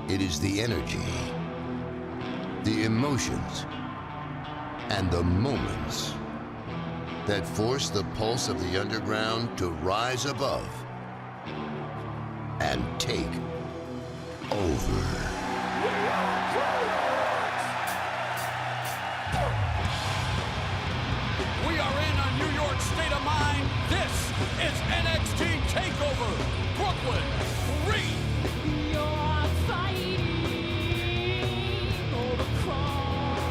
It is the energy, the emotions, and the moments that force the pulse of the underground to rise above and take over. We are in a New York state of mind. This is NXT TakeOver Brooklyn 3. You're fighting over crumbs.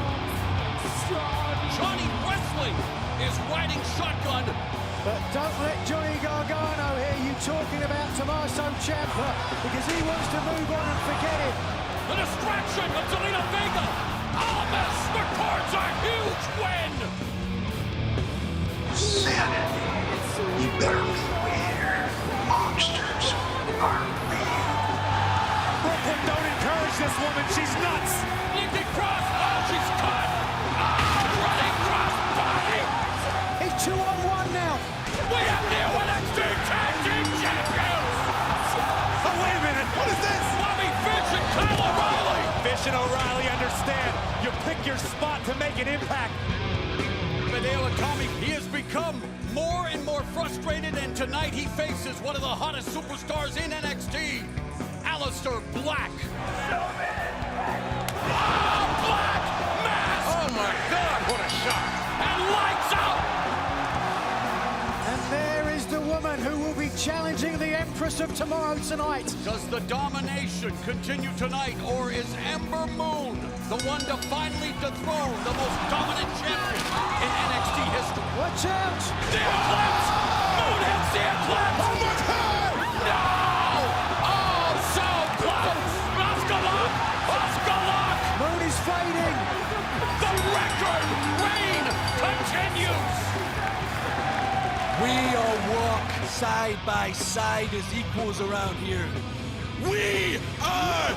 Johnny Wesley is riding shotgun. But don't let Johnny Gargano hear you talking about Tommaso Ciampa, because he wants to move on and forget it. The distraction of Zelina Vega. Almas records a huge win. Sanity. You better beware. Monsters are real. Brooklyn, don't encourage this woman. She's nuts. Nikki Cross. Oh, she's caught. Oh, running cross body. It's 2-on-1 now. We have new NXT Tag Team Champions. Oh, wait a minute. What is this? Bobby Fish and Kyle O'Reilly. Fish and O'Reilly understand. You pick your spot to make an impact. Hideo Itami, he has become more and more frustrated, and tonight he faces one of the hottest superstars in NXT, Aleister Black. Oh, Black! Mask! Oh my God, what a shot! And lights out! And there is the woman who will be challenging the Empress of Tomorrow tonight. Does the domination continue tonight, or is Ember Moon the one to finally dethrone the most dominant champion in NXT history? Watch out! The Eclipse! Moon hits the Eclipse! Oh my God! No! Oh, so close! Oscar Lock! Oscar Lock! Moon is fading. The record reign continues! We all walk side by side as equals around here. We are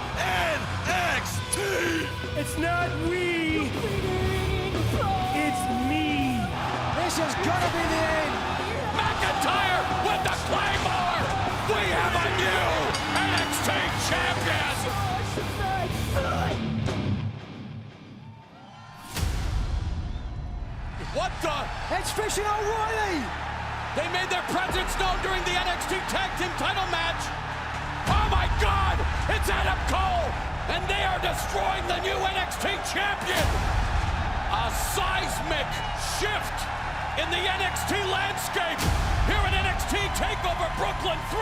NXT! It's not we. It's me. This has got to be the end. McIntyre with the Claymore! We have a new NXT champion! What the? It's Fish and O'Reilly. They made their presence known during the NXT Tag Team title match. Oh my God! It's Adam Cole! And they are destroying the new NXT champion! A seismic shift in the NXT landscape here at NXT TakeOver Brooklyn 3!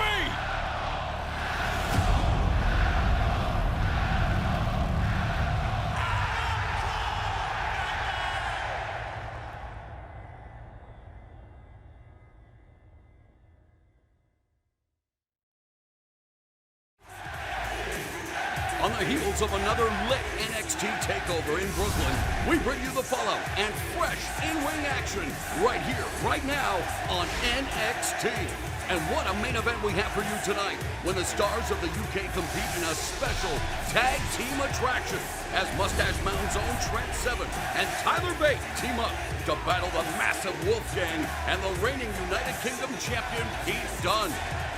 On the heels of another lit NXT TakeOver in Brooklyn, we bring you the fallout and fresh in-ring action right here, right now on NXT. And what a main event we have for you tonight when the stars of the UK compete in a special tag team attraction as Mustache Mountain's own Trent Seven and Tyler Bate team up to battle the massive Wolfgang and the reigning United Kingdom champion Pete Dunne.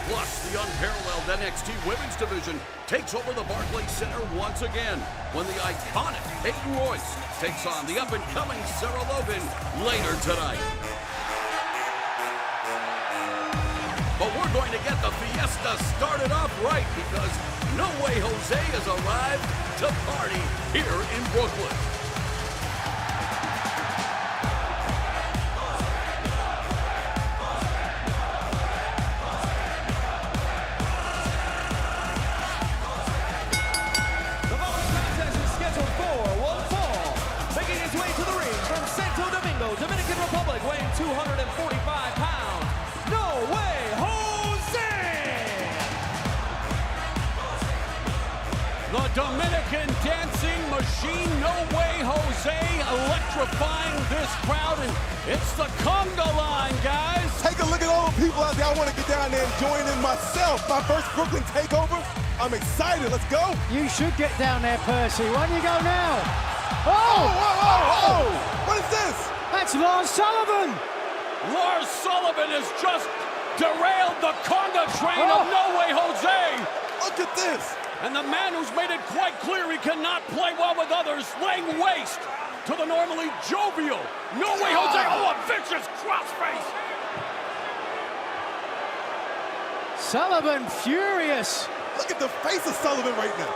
Plus, the unparalleled NXT Women's Division takes over the Barclays Center once again when the iconic Peyton Royce takes on the up-and-coming Sarah Logan later tonight. But we're going to get the fiesta started off right because No Way Jose has arrived to party here in Brooklyn. Dominican Republic, weighing 245 pounds, No Way Jose! The Dominican dancing machine, No Way Jose, electrifying this crowd, and it's the conga line, guys. Take a look at all the people out there. I want to get down there and join in myself. My first Brooklyn TakeOver. I'm excited. Let's go. You should get down there, Percy. Why don't you go now? Oh, whoa, whoa, whoa. What is this? That's Lars Sullivan. Lars Sullivan has just derailed the conga train of No Way Jose. Look at this. And the man who's made it quite clear he cannot play well with others, laying waste to the normally jovial No Way Jose. Oh, a vicious crossface. Sullivan furious. Look at the face of Sullivan right now.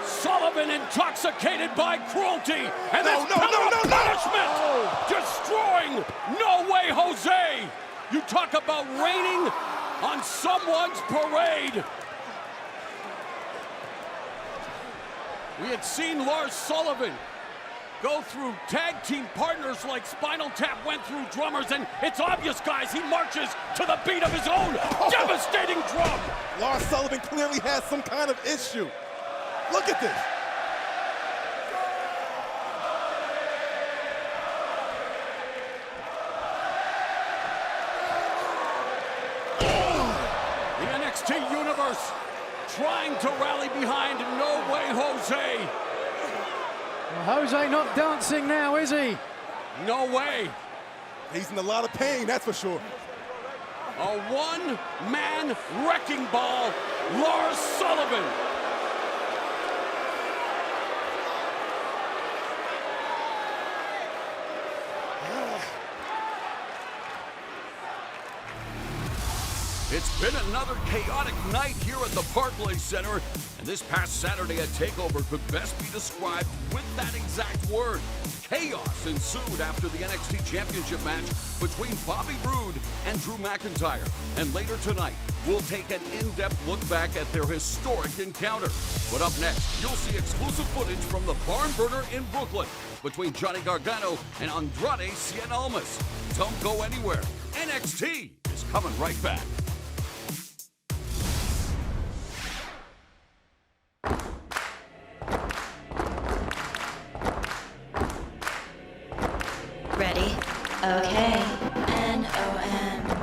Sullivan intoxicated by cruelty and this punishment, destroying No Way Jose. You talk about raining on someone's parade. We had seen Lars Sullivan go through tag team partners like Spinal Tap went through drummers, and it's obvious, guys, he marches to the beat of his own devastating drum. Lars Sullivan clearly has some kind of issue. Look at this. The NXT Universe trying to rally behind No Way Jose. Well, Jose not dancing now, is he? No way. He's in a lot of pain, that's for sure. A one-man wrecking ball, Lars Sullivan. It's been another chaotic night here at the Barclays Center, and this past Saturday at TakeOver could best be described with that exact word. Chaos ensued after the NXT Championship match between Bobby Roode and Drew McIntyre. And later tonight, we'll take an in-depth look back at their historic encounter. But up next, you'll see exclusive footage from the Barn Burner in Brooklyn between Johnny Gargano and Andrade Cien Almas. Don't go anywhere. NXT is coming right back. Ready? Okay. N-O-M-E-R-C-Y.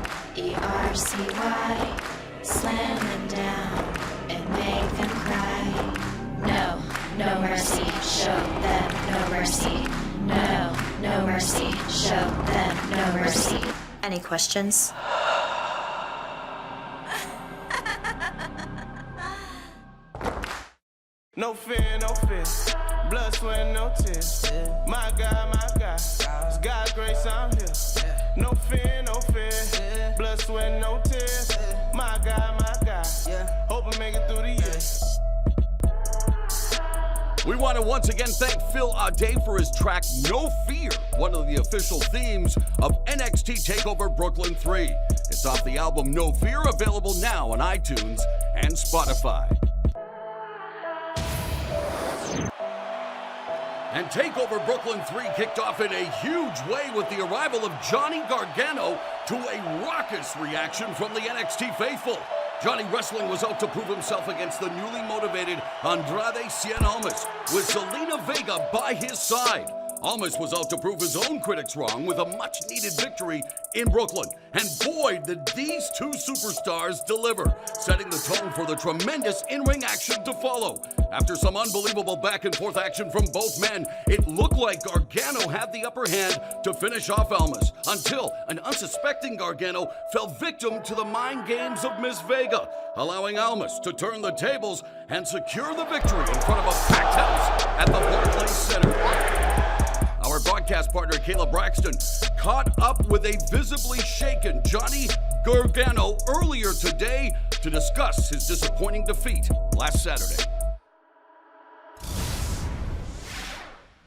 Slam them down and make them cry. No, no mercy. Show them no mercy. No, no mercy. Show them no mercy. Any questions? No fear, no fear. Blood, sweat, no tears. My God, it's God's grace, I'm here. No fear, no fear. Blood, sweat, no tears. My God, hope I make it through the year. We want to once again thank Phil Ade for his track No Fear, one of the official themes of NXT TakeOver Brooklyn 3. It's off the album No Fear, available now on iTunes and Spotify. And TakeOver Brooklyn 3 kicked off in a huge way with the arrival of Johnny Gargano to a raucous reaction from the NXT faithful. Johnny Wrestling was out to prove himself against the newly motivated Andrade Cien Almas, with Zelina Vega by his side. Almas was out to prove his own critics wrong with a much-needed victory in Brooklyn. And boy, did these two superstars deliver, setting the tone for the tremendous in-ring action to follow. After some unbelievable back-and-forth action from both men, it looked like Gargano had the upper hand to finish off Almas, until an unsuspecting Gargano fell victim to the mind games of Miss Vega, allowing Almas to turn the tables and secure the victory in front of a packed house at the Barclays Center. Our broadcast partner, Kayla Braxton, caught up with a visibly shaken Johnny Gargano earlier today to discuss his disappointing defeat last Saturday.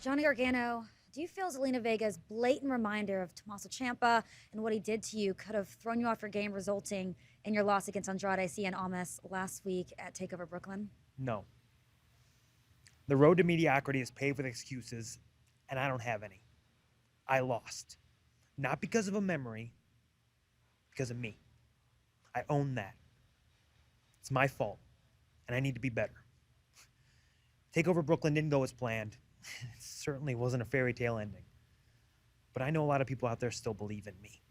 Johnny Gargano, do you feel Zelina Vega's blatant reminder of Tommaso Ciampa and what he did to you could have thrown you off your game, resulting in your loss against Andrade Cien Almas last week at TakeOver Brooklyn? No. The road to mediocrity is paved with excuses, and I don't have any. I lost. Not because of a memory, because of me. I own that. It's my fault, and I need to be better. TakeOver Brooklyn didn't go as planned. It certainly wasn't a fairy tale ending. But I know a lot of people out there still believe in me.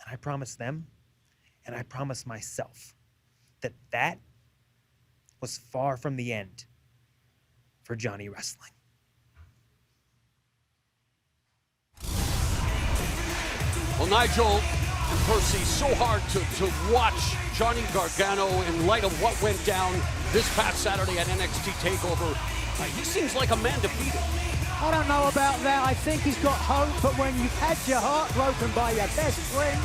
And I promise them, and I promise myself, that that was far from the end for Johnny Wrestling. Well, Nigel and Percy, so hard to watch Johnny Gargano in light of what went down This past Saturday at NXT TakeOver, he seems like a man defeated. I don't know about that. I think he's got hope, but when you've had your heart broken by your best friend,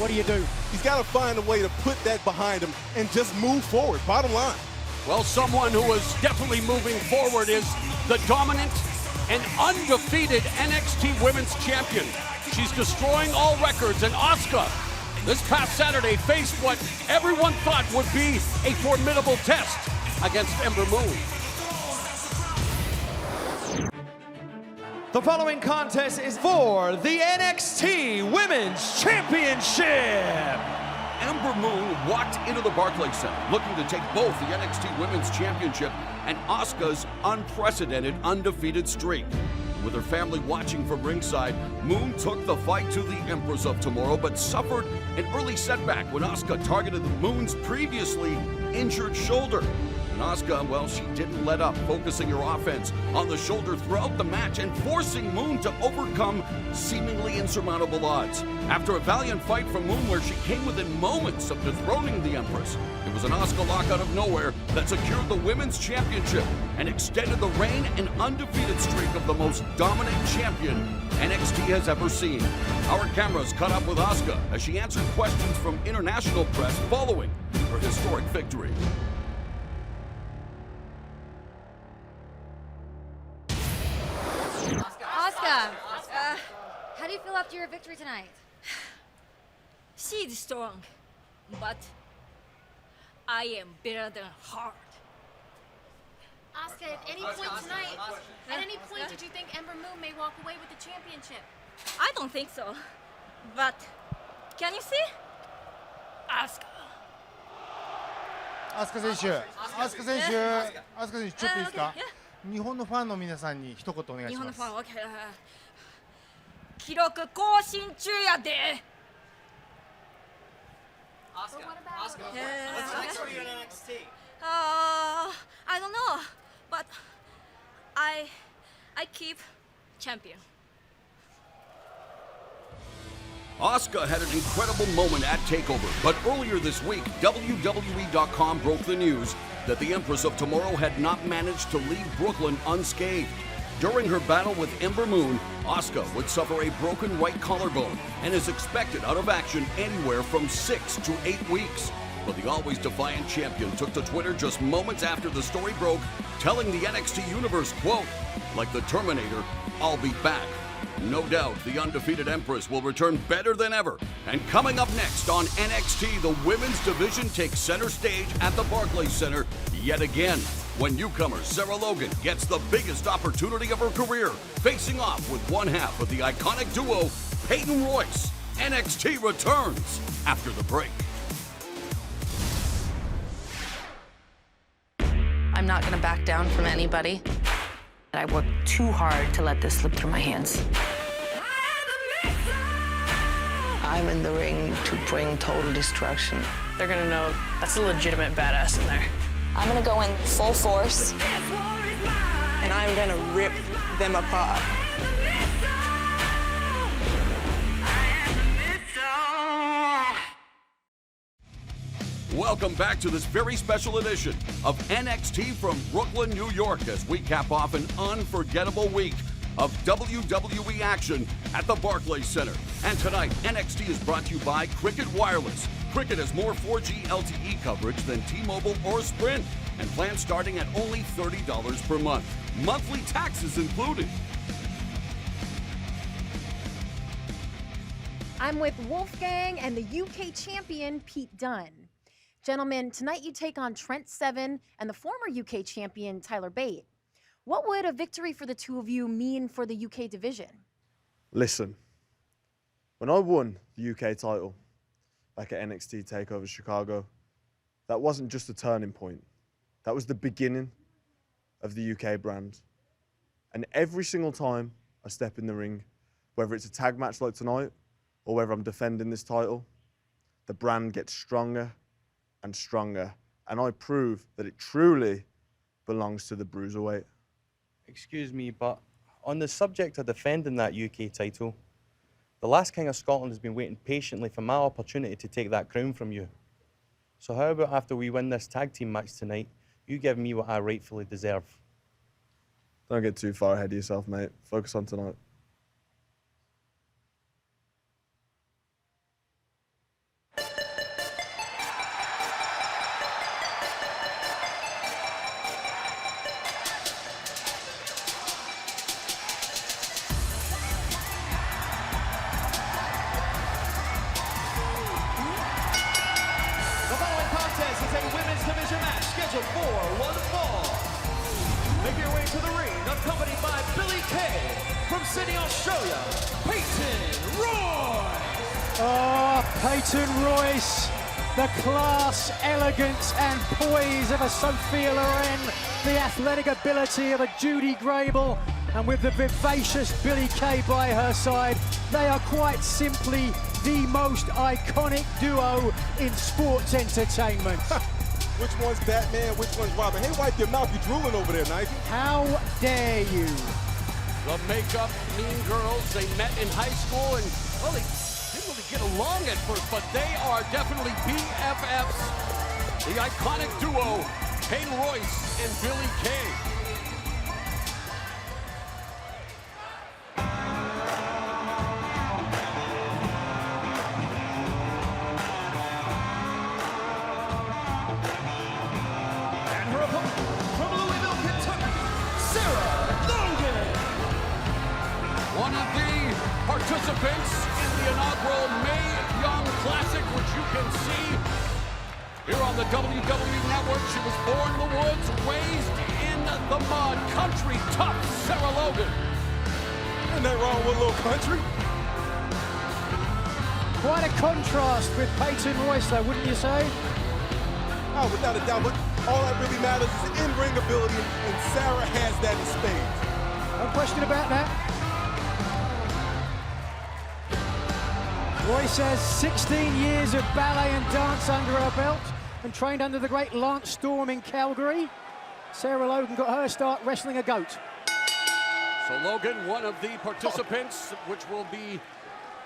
what do? He's got to find a way to put that behind him and just move forward, bottom line. Well, someone who is definitely moving forward is the dominant and undefeated NXT Women's Champion. She's destroying all records, and Asuka, this past Saturday, faced what everyone thought would be a formidable test against Ember Moon. The following contest is for the NXT Women's Championship. Ember Moon walked into the Barclays Center looking to take both the NXT Women's Championship and Asuka's unprecedented undefeated streak. With her family watching from ringside, Moon took the fight to the Empress of Tomorrow, but suffered an early setback when Asuka targeted Moon's previously injured shoulder. And Asuka, well, she didn't let up, focusing her offense on the shoulder throughout the match and forcing Moon to overcome seemingly insurmountable odds. After a valiant fight from Moon where she came within moments of dethroning the Empress, it was an Asuka lockout of nowhere that secured the Women's Championship and extended the reign and undefeated streak of the most dominant champion NXT has ever seen. Our cameras caught up with Asuka as she answered questions from international press following her historic victory. Asuka, how do you feel after your victory tonight? She's strong, but I am better than her. Asuka, at any point did you think Ember Moon may walk away with the championship? I don't think so, but can you see? Asuka. 飛鳥選手、ちょっといいですか？日本のファンの皆さんに一言お願いします。日本のファン、OK。記録更新中やで。Asuka, what's next for you in NXT? I don't know, but I keep champion. Asuka had an incredible moment at TakeOver, but earlier this week, WWE.com broke the news that the Empress of Tomorrow had not managed to leave Brooklyn unscathed. During her battle with Ember Moon, Asuka would suffer a broken right collarbone and is expected out of action anywhere from 6 to 8 weeks. But the always defiant champion took to Twitter just moments after the story broke, telling the NXT Universe, quote, "Like the Terminator, I'll be back." No doubt the undefeated Empress will return better than ever. And coming up next on NXT, the women's division takes center stage at the Barclays Center yet again, when newcomer Sarah Logan gets the biggest opportunity of her career, facing off with one half of the iconic duo, Peyton Royce. NXT returns after the break. I'm not gonna back down from anybody. I worked too hard to let this slip through my hands. I'm in the ring to bring total destruction. They're gonna know that's a legitimate badass in there. I'm gonna go in full force. And I'm gonna rip them apart. Welcome back to this very special edition of NXT from Brooklyn, New York, as we cap off an unforgettable week of WWE action at the Barclays Center. And tonight, NXT is brought to you by Cricket Wireless. Cricket has more 4G LTE coverage than T-Mobile or Sprint, and plans starting at only $30 per month. Monthly taxes included. I'm with Wolfgang and the UK champion, Pete Dunne. Gentlemen, tonight you take on Trent Seven and the former UK champion, Tyler Bate. What would a victory for the two of you mean for the UK division? Listen, when I won the UK title back at NXT TakeOver Chicago, that wasn't just a turning point. That was the beginning of the UK brand. And every single time I step in the ring, whether it's a tag match like tonight or whether I'm defending this title, the brand gets stronger and stronger, and I prove that it truly belongs to the Bruiserweight. Excuse me, but on the subject of defending that UK title, the last King of Scotland has been waiting patiently for my opportunity to take that crown from you. So how about after we win this tag team match tonight, You give me what I rightfully deserve. Don't get too far ahead of yourself, mate. Focus on tonight. The following contest is a women's division match scheduled for one fall. Make your way to the ring, accompanied by Billy Kay from Sydney, Australia, Peyton Royce. Oh, Peyton Royce, the class, elegance, and poise of a Sophia Loren, the athletic ability of a Judy Grable, and with the vivacious Billy Kay by her side, they are quite simply the most iconic duo in sports entertainment. Which one's Batman, which one's Robin? Hey, wipe your mouth, you're drooling over there, Nigel. How dare you? The makeup mean girls, they met in high school and, well, they didn't really get along at first, but they are definitely BFFs. The iconic duo, Peyton Royce and Billy Kay. And her opponent from Louisville, Kentucky, Sarah Logan. One of the participants in the inaugural Mae Young Classic, which you can see here on the WWE Network. She was born in the woods, raised in the mud. Country tough Sarah Logan. Ain't nothing wrong with a little country. Quite a contrast with Peyton Royce, though, wouldn't you say? Oh, without a doubt, but all that really matters is in-ring ability, and Sarah has that in spades. No question about that. Royce has 16 years of ballet and dance under her belt and trained under the great Lance Storm in Calgary. Sarah Logan got her start wrestling a goat. So Logan, one of the participants, which will be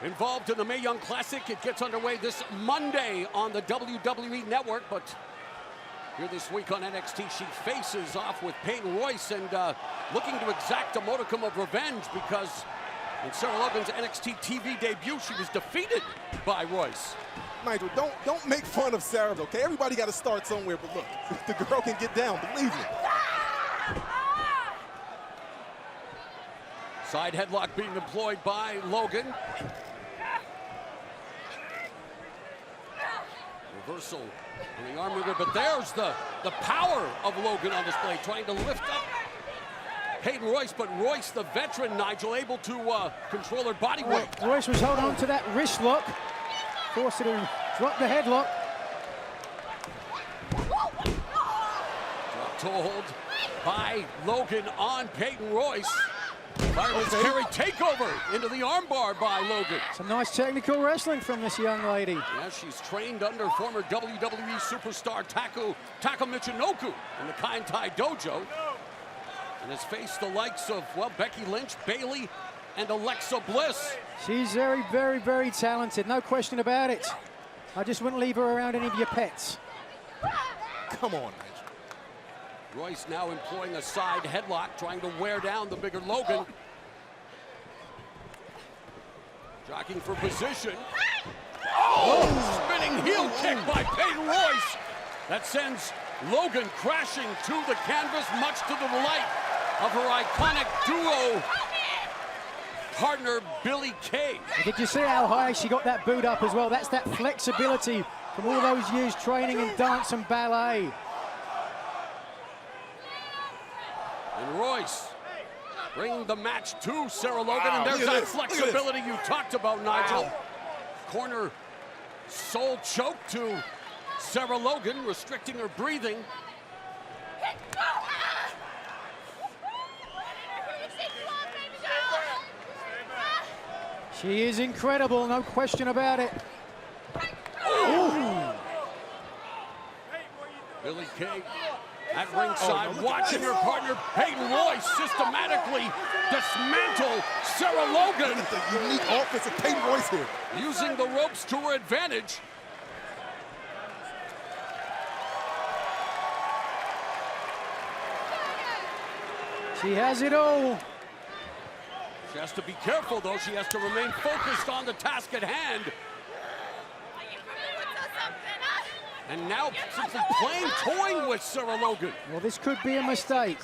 involved in the Mae Young Classic. It gets underway this Monday on the WWE Network, but here this week on NXT, she faces off with Peyton Royce and looking to exact a modicum of revenge because in Sarah Logan's NXT TV debut, she was defeated by Royce. Nigel, don't make fun of Sarah, okay? Everybody got to start somewhere, but look, if the girl can get down, believe me. Side headlock being employed by Logan. Reversal on the arm ringer, but there's the power of Logan on display, trying to lift up Peyton Royce, but Royce, the veteran, Nigel, able to control her body weight. Royce was holding on to that wrist lock, forced her to drop the headlock. Dropped hold by Logan on Peyton Royce. Fireman's carry takeover into the armbar by Logan. Some nice technical wrestling from this young lady. Yeah, she's trained under former WWE superstar Taka Michinoku in the Kaientai Dojo, and has faced the likes of, well, Becky Lynch, Bayley, and Alexa Bliss. She's very, very, very talented, no question about it. I just wouldn't leave her around any of your pets. Come on, Nigel. Royce now employing a side headlock, trying to wear down the bigger Logan. Jockeying for position. Oh, spinning heel kick by Peyton Royce. That sends Logan crashing to the canvas, much to the delight of her iconic duo partner, Billy Kay. Did you see how high she got that boot up as well? That's that flexibility from all those years training in dance and ballet. And Royce bringing the match to Sarah Logan, and there's that flexibility you talked about, Nigel. Corner soul choke to Sarah Logan, restricting her breathing. She is incredible, no question about it. Ooh. Billy Kay at ringside, watching her partner Peyton Royce systematically dismantle Sarah Logan. The unique offense of Peyton Royce here. Using the ropes to her advantage. She has it all. She has to be careful, though. She has to remain focused on the task at hand. And now simply toying with Sarah Logan. Well, this could be a mistake.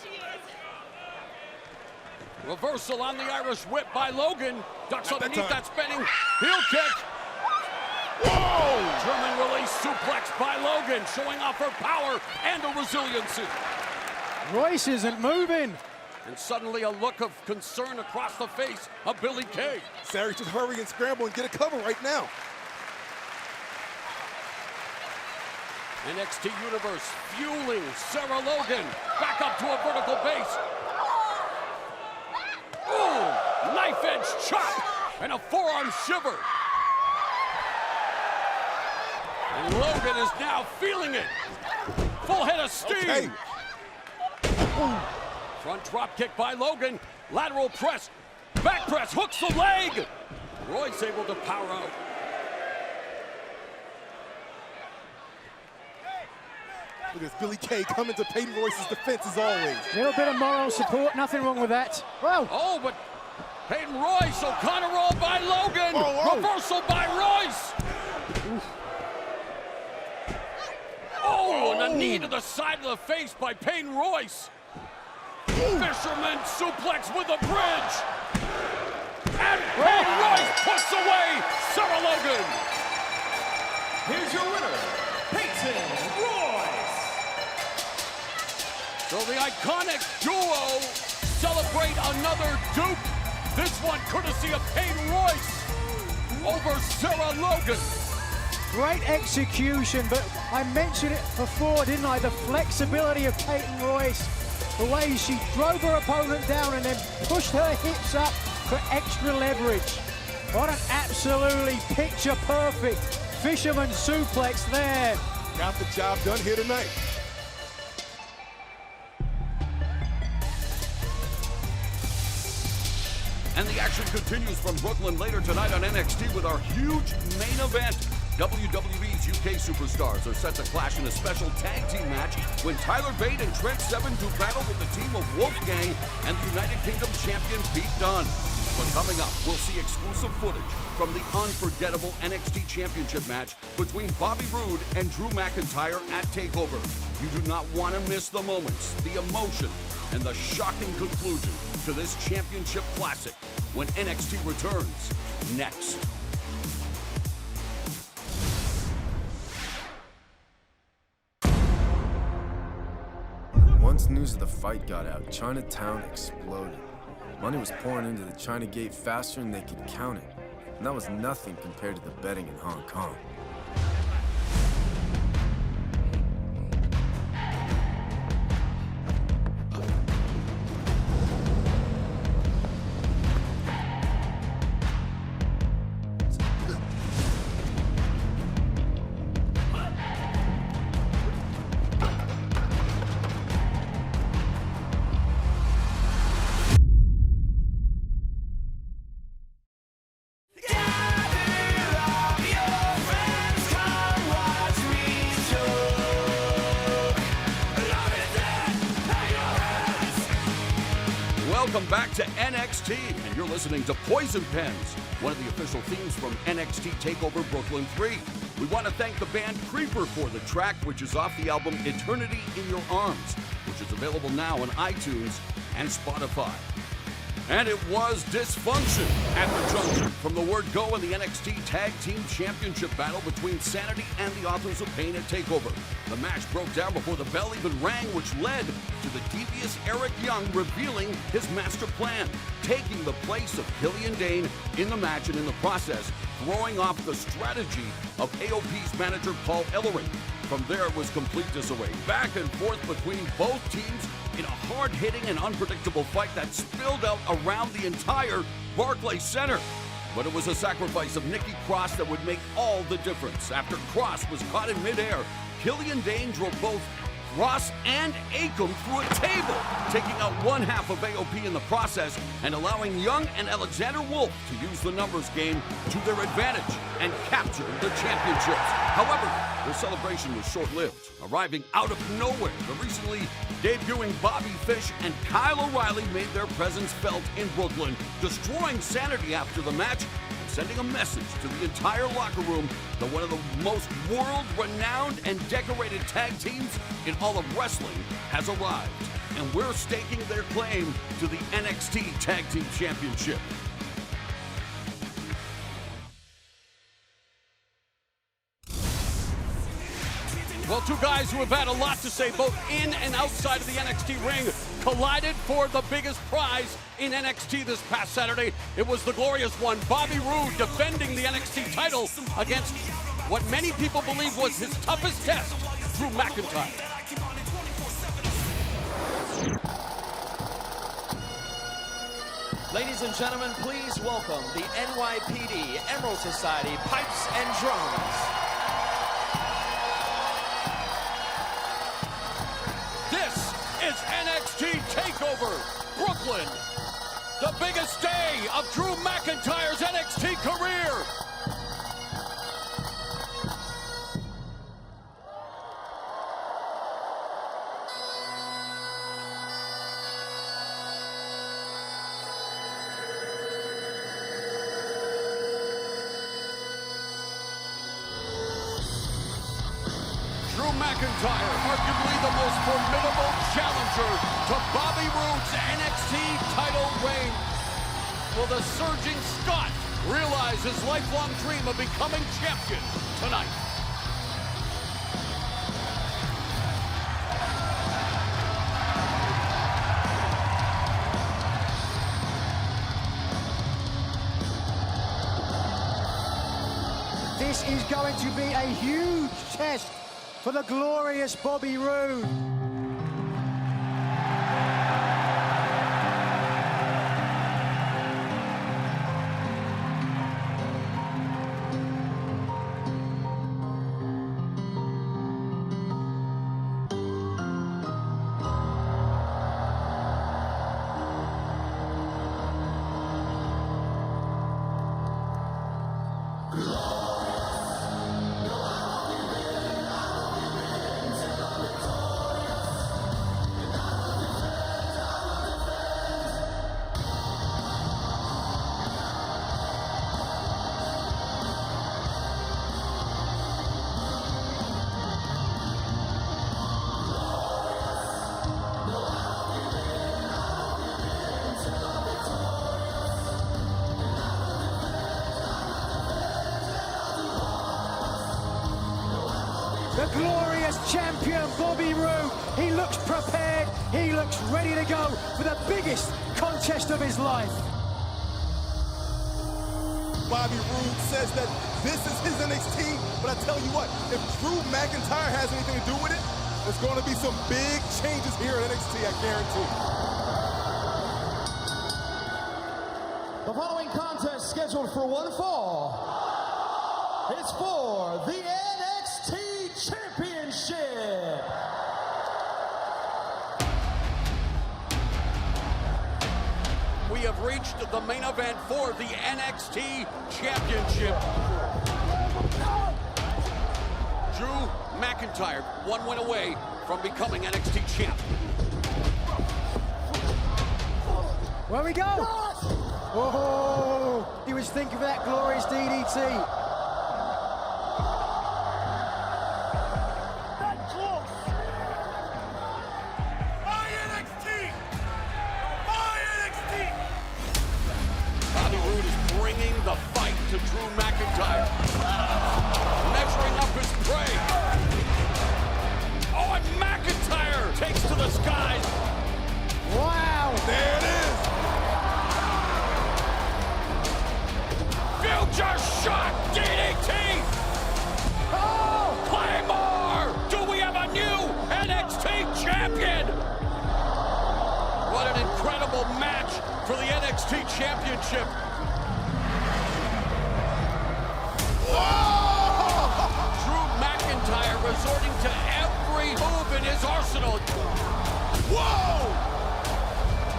Reversal on the Irish whip by Logan. Ducks underneath that spinning heel kick. Whoa! German release suplex by Logan, showing off her power and her resiliency. Royce isn't moving. And suddenly a look of concern across the face of Billie Kay. Sarah, just hurry and scramble and get a cover right now. NXT Universe fueling Sarah Logan. Back up to a vertical base. Ooh, knife edge chop and a forearm shiver. And Logan is now feeling it. Full head of steam. Okay. Front drop kick by Logan. Lateral press. Back press. Hooks the leg. Royce able to power out. Look at this, Billie Kay coming to Peyton Royce's defense as always. A little bit of moral support, nothing wrong with that. Well. Oh, but Peyton Royce, O'Connor roll by Logan. Oh. Reversal by Royce. Oof. Oh, and a knee to the side of the face by Peyton Royce. Fisherman suplex with a bridge. And Peyton Royce puts away Sarah Logan. Here's your winner, Peyton Royce. So the iconic duo celebrate another dupe. This one courtesy of Peyton Royce over Sarah Logan. Great execution, but I mentioned it before, didn't I? The flexibility of Peyton Royce, the way she drove her opponent down and then pushed her hips up for extra leverage. What an absolutely picture-perfect fisherman suplex there. Got the job done here tonight. And the action continues from Brooklyn later tonight on NXT with our huge main event. WWE's UK superstars are set to clash in a special tag team match when Tyler Bate and Trent Seven do battle with the team of Wolfgang and the United Kingdom champion Pete Dunne. But coming up, we'll see exclusive footage from the unforgettable NXT Championship match between Bobby Roode and Drew McIntyre at TakeOver. You do not want to miss the moments, the emotion, and the shocking conclusion to this championship classic when NXT returns next. Once news of the fight got out, Chinatown exploded. Money was pouring into the China Gate faster than they could count it. And that was nothing compared to the betting in Hong Kong. Welcome back to NXT, and you're listening to Poison Pens, one of the official themes from NXT TakeOver Brooklyn 3. We want to thank the band Creeper for the track, which is off the album Eternity in Your Arms, which is available now on iTunes and Spotify. And it was dysfunction at the junction from the word go in the NXT Tag Team Championship battle between Sanity and the Authors of Pain at TakeOver. The match broke down before the bell even rang, which led to the devious Eric Young revealing his master plan, taking the place of Killian Dane in the match and in the process throwing off the strategy of AOP's manager Paul Ellering. From there, it was complete disarray. Back and forth between both teams in a hard-hitting and unpredictable fight that spilled out around the entire Barclays Center. But it was a sacrifice of Nikki Cross that would make all the difference. After Cross was caught in midair, Killian Dane drove both Ross and Akam through a table, taking out one half of AOP in the process and allowing Young and Alexander Wolf to use the numbers game to their advantage and capture the championships. However, their celebration was short-lived, arriving out of nowhere. The recently debuting Bobby Fish and Kyle O'Reilly made their presence felt in Brooklyn, destroying sanity after the match and sending a message to the entire locker room that one of the most world-renowned and decorated tag teams in all of wrestling has arrived. And we're staking their claim to the NXT Tag Team Championship. Well, two guys who have had a lot to say both in and outside of the NXT ring collided for the biggest prize in NXT this past Saturday. It was the glorious one, Bobby Roode, defending the NXT title against what many people believe was his toughest test, Drew McIntyre. Ladies and gentlemen, please welcome the NYPD Emerald Society Pipes and Drums. This is NXT TakeOver Brooklyn, the biggest day of Drew McIntyre's NXT career. Drew McIntyre, arguably the most formidable challenger to Bobby Roode's NXT title reign. Will the surging Scot realize his lifelong dream of becoming champion tonight? This is going to be a huge test for the glorious Bobby Roode. The glorious champion, Bobby Roode. He looks prepared. He looks ready to go for the biggest contest of his life. Bobby Roode says that this is his NXT, but I tell you what, if Drew McIntyre has anything to do with it, there's going to be some big changes here at NXT, I guarantee. The following contest scheduled for one fall is for the NXT Championship. We have reached the main event for the NXT Championship. Drew McIntyre, one win away from becoming NXT champ. Where we go? Oh, he was thinking of that glorious DDT. The fight to Drew McIntyre. Measuring up his prey. Oh, and McIntyre takes to the skies. Wow. There it is. Future shot DDT. Oh! Claymore. Do we have a new NXT champion? What an incredible match for the NXT championship. Drew McIntyre resorting to every move in his arsenal. Whoa!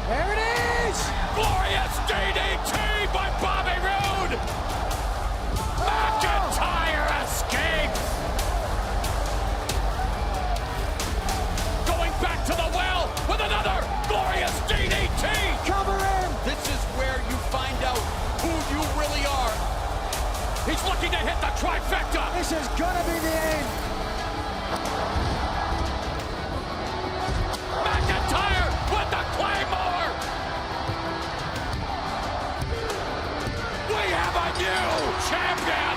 There it is! Glorious DDT by Bobby Roode! McIntyre escapes! Going back to the well with another glorious DDT! Cover him! This is where you find out who you really are. He's looking to hit the trifecta! This is gonna be the end! McIntyre with the Claymore! We have a new champion!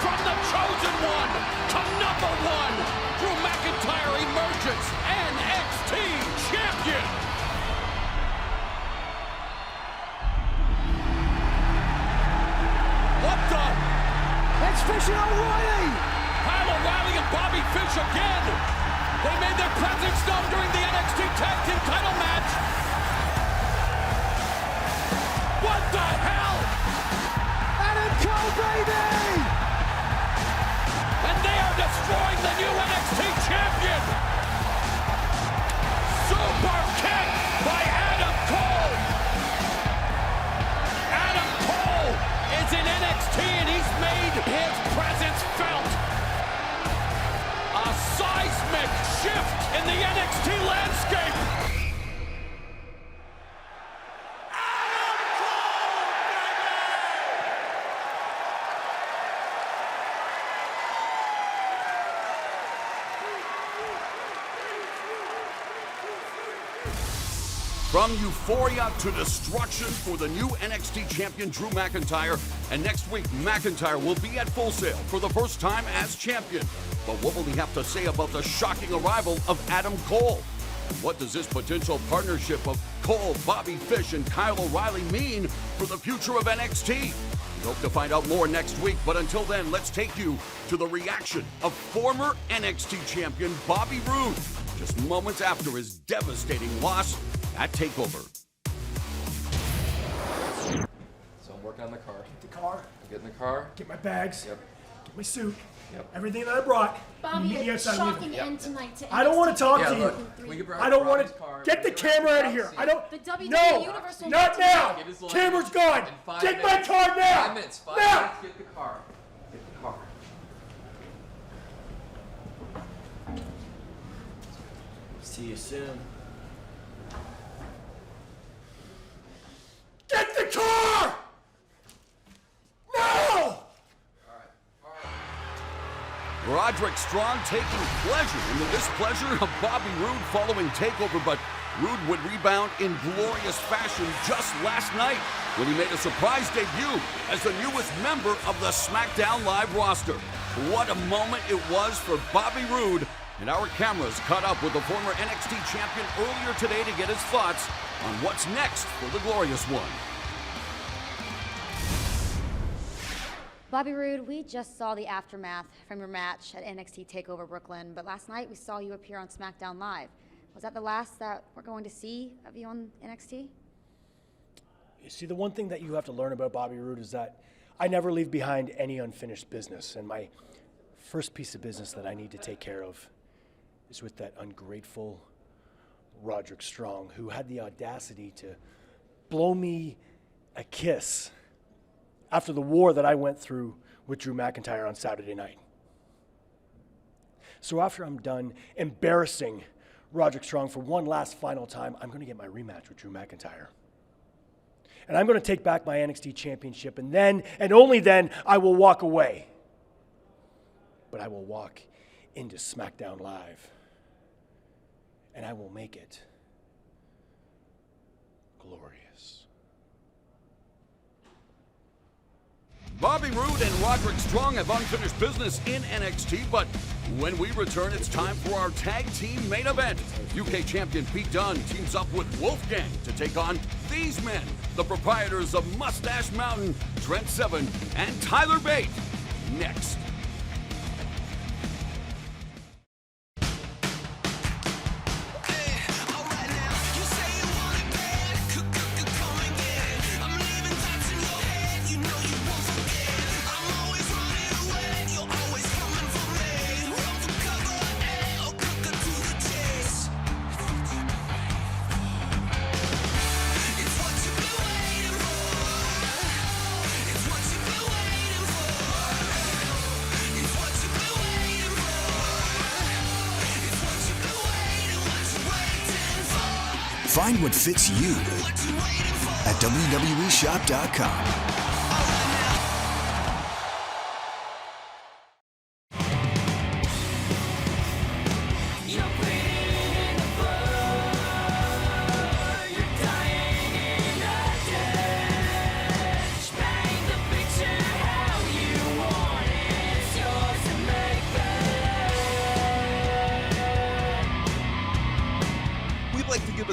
From the chosen one to number one, Drew McIntyre emerges NXT champion! What the? It's Fish and O'Reilly! Kyle O'Reilly and Bobby Fish again! They made their presence known during the NXT Tag Team title match! What the hell? Adam Cole, baby! And they are destroying the new NXT champion! Super kick by Adam Cole! Adam Cole is in NXT and he's made his presence felt! A seismic shift in the NXT landscape! From euphoria to destruction for the new NXT champion Drew McIntyre, and next week McIntyre will be at Full Sail for the first time as champion. But what will he have to say about the shocking arrival of Adam Cole? And what does this potential partnership of Cole, Bobby Fish, and Kyle O'Reilly mean for the future of NXT? We hope to find out more next week, but until then, let's take you to the reaction of former NXT champion Bobby Roode, just moments after his devastating loss at TakeOver. So I'm working on the car. Get the car. I get in the car. Get my bags. Yep. Get my suit. Yep. Everything that I brought. Bobby, Meet me a outside shocking Lincoln. end tonight to I don't want to talk Yeah, to you. look, can we get I don't want Robbie's to. car? Get the Can we camera get out of here. Robbie's I don't. The WWE No, Universal not now. Get his lunch Camera's gone. in 5 Get my minutes. car now. 5 minutes. 5 Now. minutes. Get the car. Get the car. See you soon. Get the car. No. Roderick Strong taking pleasure in the displeasure of Bobby Roode following TakeOver, but Roode would rebound in glorious fashion just last night when he made a surprise debut as the newest member of the SmackDown Live roster. What a moment it was for Bobby Roode, and our cameras caught up with the former NXT champion earlier today to get his thoughts on what's next for the Glorious One. Bobby Roode, we just saw the aftermath from your match at NXT TakeOver Brooklyn, but last night we saw you appear on SmackDown Live. Was that the last that we're going to see of you on NXT? You see, the one thing that you have to learn about Bobby Roode is that I never leave behind any unfinished business, and my first piece of business that I need to take care of is with that ungrateful Roderick Strong, who had the audacity to blow me a kiss after the war that I went through with Drew McIntyre on Saturday night. So after I'm done embarrassing Roderick Strong for one last final time, I'm going to get my rematch with Drew McIntyre. And I'm going to take back my NXT championship, and then, and only then, I will walk away. But I will walk into SmackDown Live, and I will make it glorious. Bobby Roode and Roderick Strong have unfinished business in NXT, but when we return, it's time for our tag team main event. UK champion Pete Dunne teams up with Wolfgang to take on these men, the proprietors of Mustache Mountain, Trent Seven, and Tyler Bate. Next. Find what fits you at WWEshop.com.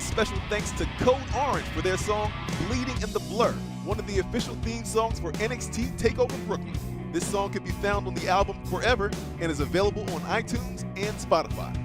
Special thanks to Code Orange for their song Bleeding in the Blur, one of the official theme songs for NXT TakeOver Brooklyn. This song can be found on the album Forever and is available on iTunes and Spotify.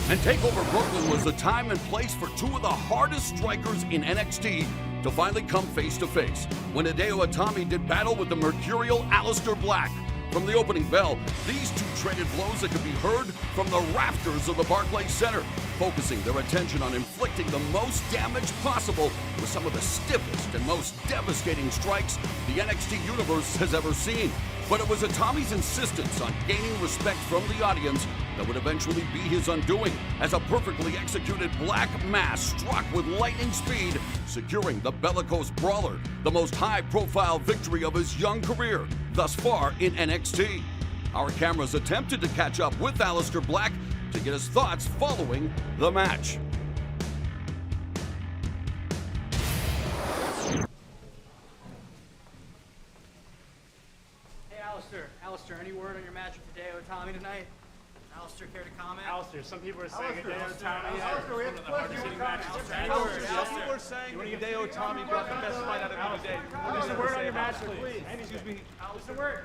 And TakeOver Brooklyn was the time and place for two of the hardest strikers in NXT to finally come face to face, when Hideo Itami did battle with the mercurial Aleister Black. From the opening bell, these two traded blows that could be heard from the rafters of the Barclays Center, focusing their attention on inflicting the most damage possible with some of the stiffest and most devastating strikes the NXT universe has ever seen. But it was Itami's insistence on gaining respect from the audience that would eventually be his undoing, as a perfectly executed Black Mass struck with lightning speed, securing the bellicose brawler the most high-profile victory of his young career thus far in NXT. Our cameras attempted to catch up with Aleister Black to get his thoughts following the match. Aleister, any word on your match with Hideo Itami tonight? Aleister, care to comment? Aleister, some people are saying Hideo Itami Aleister, we have one of the hardest hitting matches. Some people are saying Hideo Itami brought the best fight out of him today. What is the word on your match, please? Excuse me. What's the word?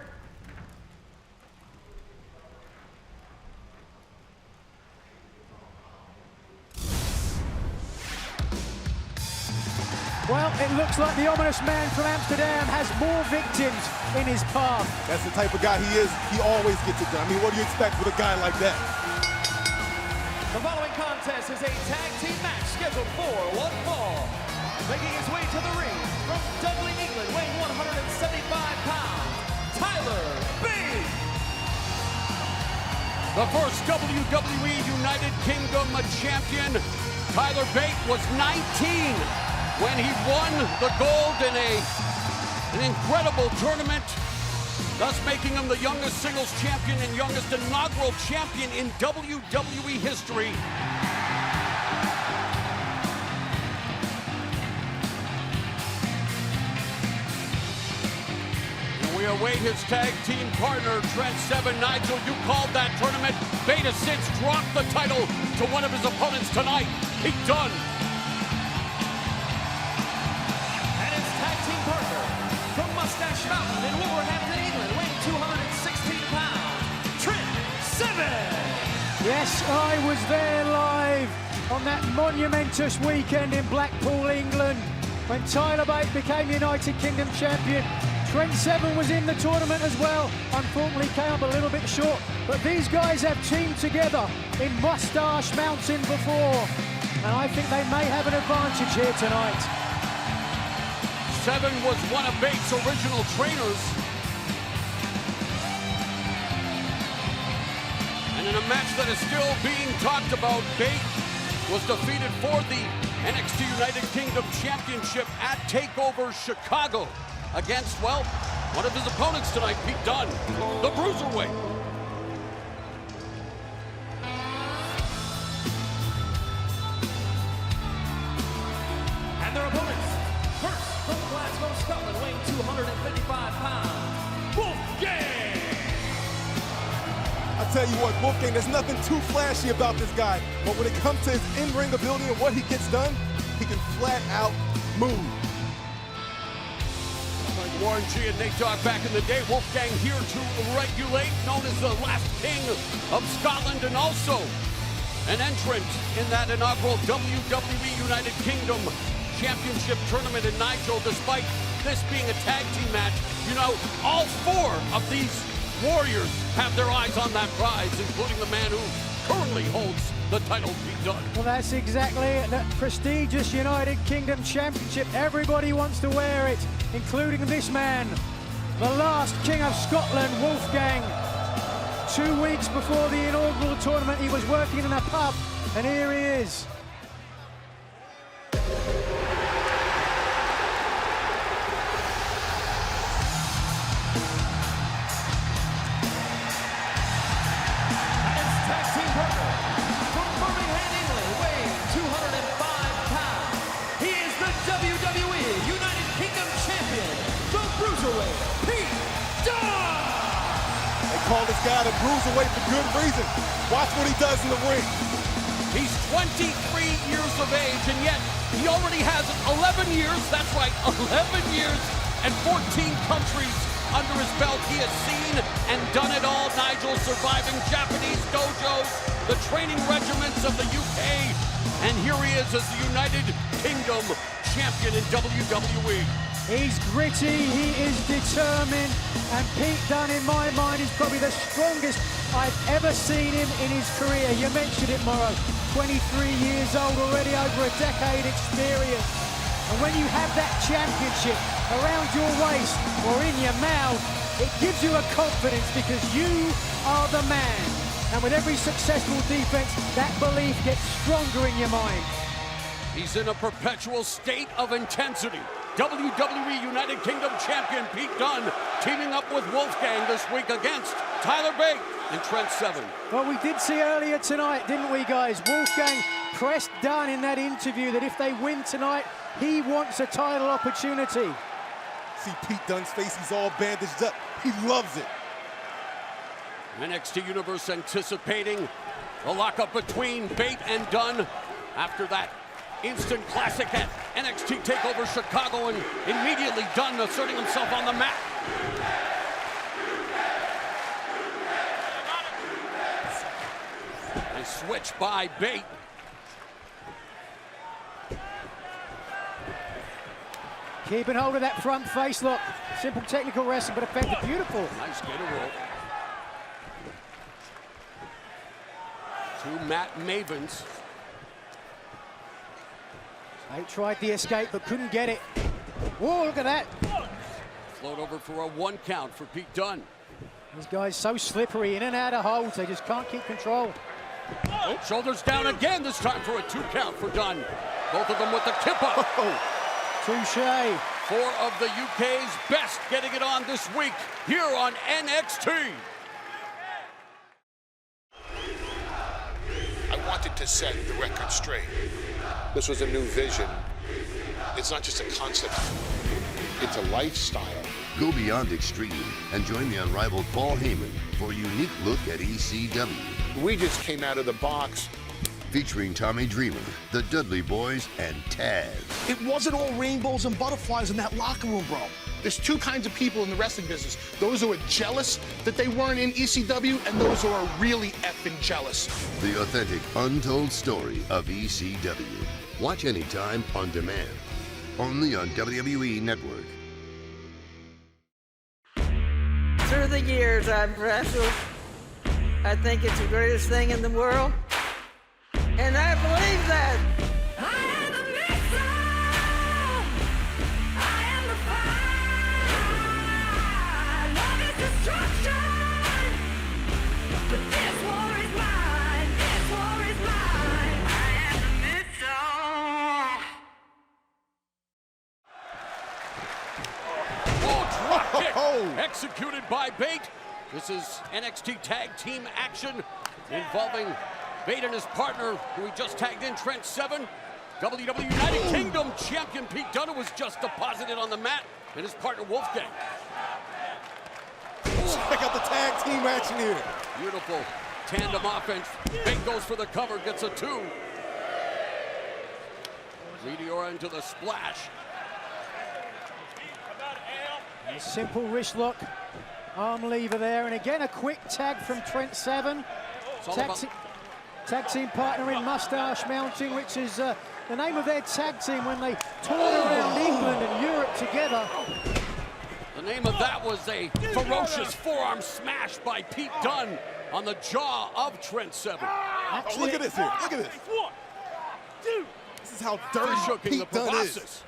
Well, it looks like the ominous man from Amsterdam has more victims in his path. That's the type of guy he is. He always gets it done. I mean, what do you expect with a guy like that? The following contest is a tag team match scheduled for one fall. Making his way to the ring from Dublin, England, weighing 175 pounds, Tyler Bate. The first WWE United Kingdom champion, Tyler Bate, was 19 when he won the gold in an incredible tournament, thus making him the youngest singles champion and youngest inaugural champion in WWE history. And we await his tag team partner, Trent Seven. Nigel, you called that tournament. Bate has since dropped the title to one of his opponents tonight, Pete Dunne. Mustache Mountain in Wolverhampton, England, weighing 216 pounds, Trent Seven. Yes, I was there live on that monumentous weekend in Blackpool, England, when Tyler Bate became United Kingdom champion. Trent Seven was in the tournament as well, unfortunately came up a little bit short, but these guys have teamed together in Mustache Mountain before, and I think they may have an advantage here tonight. Seven was one of Bates' original trainers. And in a match that is still being talked about, Bate was defeated for the NXT United Kingdom Championship at TakeOver Chicago against, well, one of his opponents tonight, Pete Dunne, the Bruiserweight. And their opponents, first from Glasgow, Scotland, weighing 255 pounds, Wolfgang! I tell you what, Wolfgang, there's nothing too flashy about this guy, but when it comes to his in-ring ability and what he gets done, he can flat out move. Like Warren G and Nate Dogg back in the day, Wolfgang here to regulate, known as the last king of Scotland, and also an entrant in that inaugural WWE United Kingdom Championship tournament. And Nigel, despite this being a tag team match, you know, all four of these warriors have their eyes on that prize, including the man who currently holds the title, Pete Dunne. Well, that's exactly it. That prestigious United Kingdom Championship. Everybody wants to wear it, including this man, the last King of Scotland, Wolfgang. 2 weeks before the inaugural tournament, he was working in a pub, and here he is, call this guy the Bruiserweight for good reason. Watch what he does in the ring. He's 23 years of age, and yet he already has 11 years, that's right, 11 years and 14 countries under his belt. He has seen and done it all, Nigel, surviving Japanese dojos, the training regiments of the UK, and here he is as the United Kingdom champion in WWE. He's gritty, he is determined, and Pete Dunne, in my mind, is probably the strongest I've ever seen him in his career. You mentioned it, Morrow, 23 years old, already over a decade experience. And when you have that championship around your waist or in your mouth, it gives you a confidence because you are the man. And with every successful defense, that belief gets stronger in your mind. He's in a perpetual state of intensity. WWE United Kingdom champion Pete Dunne teaming up with Wolfgang this week against Tyler Bate and Trent Seven. Well, we did see earlier tonight, didn't we, guys? Wolfgang pressed Dunne in that interview that if they win tonight, he wants a title opportunity. See Pete Dunne's face, he's all bandaged up. He loves it. NXT Universe anticipating the lockup between Bate and Dunne after that instant classic at NXT TakeOver Chicago, and immediately Dunne asserting himself on the mat. A switch by Bate. Keeping hold of that front face look. Simple technical wrestling, but effective, beautiful. Nice gator roll. Two mat mavens. They tried the escape, but couldn't get it. Whoa, look at that. Float over for a 1 count for Pete Dunne. These guys so slippery, in and out of holds, they just can't keep control. Oh, shoulders down again, this time for a 2 count for Dunne. Both of them with the kip up. Touche. 4 of the UK's best getting it on this week here on NXT. I wanted to set the record straight. This was a new vision. It's not just a concept, it's a lifestyle. Go beyond extreme and join the unrivaled Paul Heyman for a unique look at ECW. We just came out of the box. Featuring Tommy Dreamer, the Dudley Boys, and Taz. It wasn't all rainbows and butterflies in that locker room, bro. There's 2 kinds of people in the wrestling business. Those who are jealous that they weren't in ECW, and those who are really effing jealous. The authentic, untold story of ECW. Watch anytime on demand. Only on WWE Network. Through the years I've wrestled, I think it's the greatest thing in the world. And I believe that. I am the missile. I am the fire. Love is destruction. But this war is mine. This war is mine. I am the missile. Oh, drop kick executed by Bate. This is NXT Tag Team action involving Bate and his partner, who he just tagged in, Trent Seven. WWE United Kingdom champion Pete Dunne was just deposited on the mat, and his partner Wolfgang. Check out the tag team action here. Beautiful tandem offense. Bate goes for the cover, gets a 2. Meteora into the splash. A simple wrist lock, arm lever there, and again a quick tag from Trent Seven. Tag team partner in Mustache Mountain, which is the name of their tag team when they toured around England and Europe together. The name of that was a ferocious forearm smash by Pete Dunne on the jaw of Trent Seven. Look at this here, look at this. 1, 2. This is how dirty Pete Dunne is.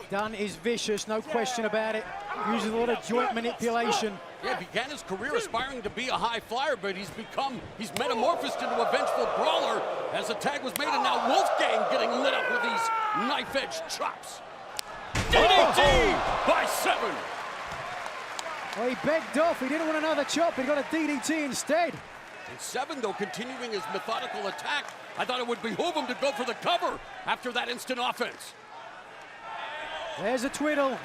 Dunne is vicious, no question about it. Uses a lot of joint manipulation. Yeah, began his career aspiring to be a high flyer, but he's metamorphosed into a vengeful brawler as the tag was made, and now Wolfgang getting lit up with these knife-edge chops. DDT by Seven. Well, he begged off. He didn't want another chop. He got a DDT instead. And Seven, though, continuing his methodical attack. I thought it would behoove him to go for the cover after that instant offense. There's a twiddle.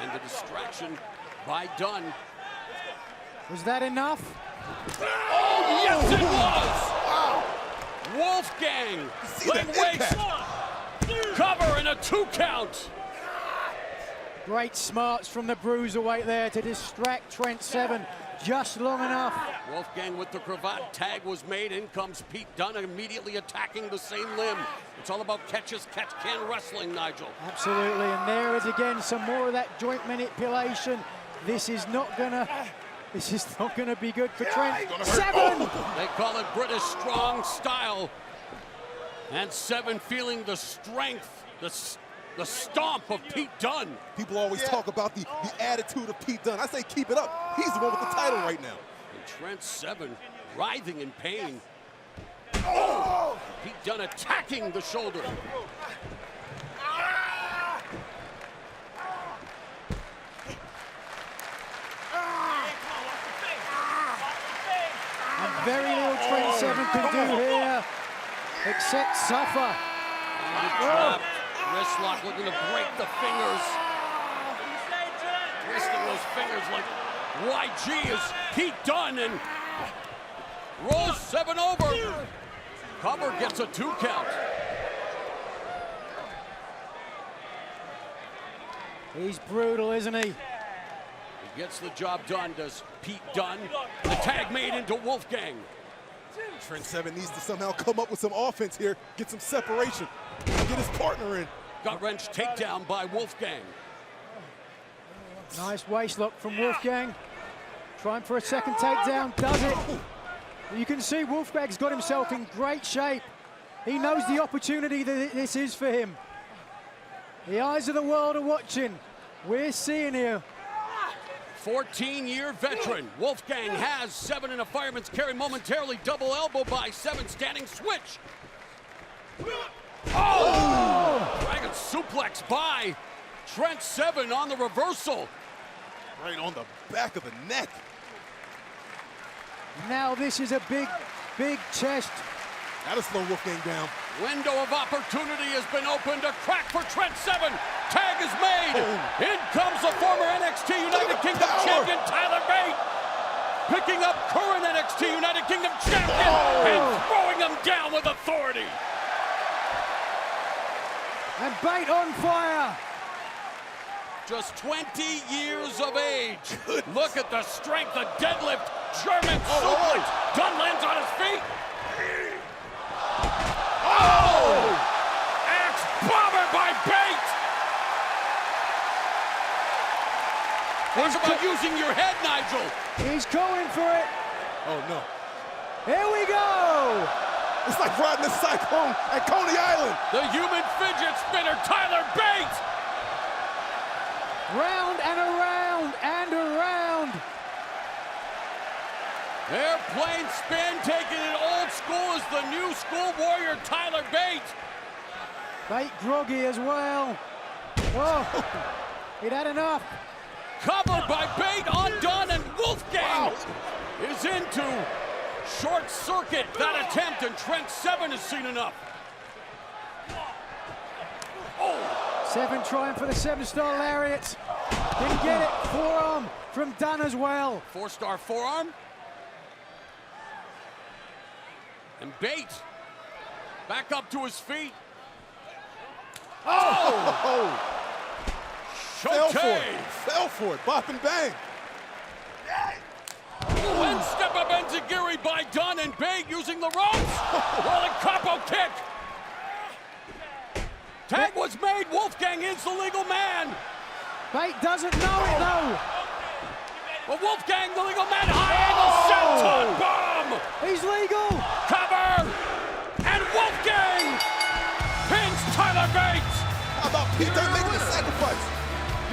And the distraction by Dunne. Was that enough? Oh, yes, it was! Wolfgang, leg waist, cover and a 2 count. Great smarts from the Bruiserweight there to distract Trent Seven just long enough. Wolfgang with the cravat, tag was made, in comes Pete Dunne immediately attacking the same limb. It's all about catch-can wrestling, Nigel. Absolutely, and there is again some more of that joint manipulation. This is not gonna be good for Trent. Seven! They call it British strong style. And Seven feeling the strength, the stomp of Pete Dunne. People always talk about the attitude of Pete Dunne. I say keep it up. He's the one with the title right now. And Trent Seven writhing in pain. Oh! Pete Dunne attacking the shoulder. And very little Trent Seven can do here, except suffer. Trapped. Wrist lock looking to break the fingers. Twisting those fingers like YG is Pete Dunne and rolls Seven over. Cover gets a 2 count. He's brutal, isn't he? He gets the job done, does Pete Dunne. The tag made into Wolfgang. Trent Seven needs to somehow come up with some offense here, get some separation, get his partner in. Gut wrench takedown by Wolfgang. Nice waist lock from Wolfgang. Trying for a second takedown, does it. You can see Wolfgang's got himself in great shape. He knows the opportunity that this is for him. The eyes of the world are watching. We're seeing here. 14-year veteran. Wolfgang has Seven in a fireman's carry momentarily. Double elbow by Seven, standing switch. Oh! Dragon suplex by Trent Seven on the reversal. Right on the back of the neck. Now this is a big chest. That'll slow Wolfgang down. Window of opportunity has been opened. A crack for Trent Seven. Tag is made. In comes the former NXT United Kingdom champion Tyler Bate. Picking up current NXT United Kingdom champion and throwing him down with authority. And Bate on fire. Just 20 years of age. Look at the strength, the deadlift, German suplex. Dunne lands on his feet. Oh! Axe bomber by Bate. Talk about using your head, Nigel. He's going for it. Oh, no. Here we go. It's like riding a cyclone at Coney Island. The human fidget spinner, Tyler Bate. Round and around and around. Airplane spin, taking it old school as the new school warrior, Tyler Bate. Bate groggy as well. Oh, he'd had enough. Covered by Bate on Dunne, and Wolfgang is into short circuit that attempt, and Trent Seven has seen enough. Seven trying for the 7-star lariat. Didn't get it. Forearm from Dunne as well. 4-star forearm. And Bate back up to his feet. Oh! Fell for it. Fell for it. Bop and bang. One step up enziguri by Dunne, and Bate using the ropes. Rolling capo kick. Tag was made. Wolfgang is the legal man. Bate doesn't know it though. But Wolfgang, the legal man, high angle senton bomb. He's legal. Cover. And Wolfgang pins Tyler Bate. How about Pete Dunne making the sacrifice?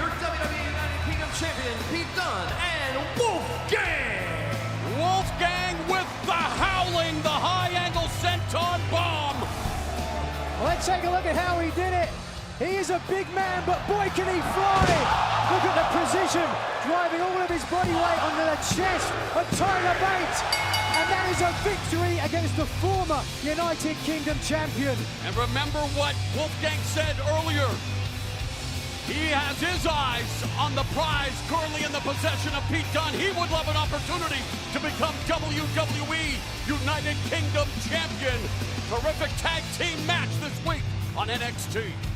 Your WWE United Kingdom champion, Pete Dunne, and Wolfgang. Wolfgang with the howling, the high angle senton bomb. Well, let's take a look at how he did it. He is a big man, but boy, can he fly! Look at the precision, driving all of his body weight onto the chest of Tyler Bate. And that is a victory against the former United Kingdom champion. And remember what Wolfgang said earlier. He has his eyes on the prize currently in the possession of Pete Dunne. He would love an opportunity to become WWE United Kingdom Champion. Terrific tag team match this week on NXT.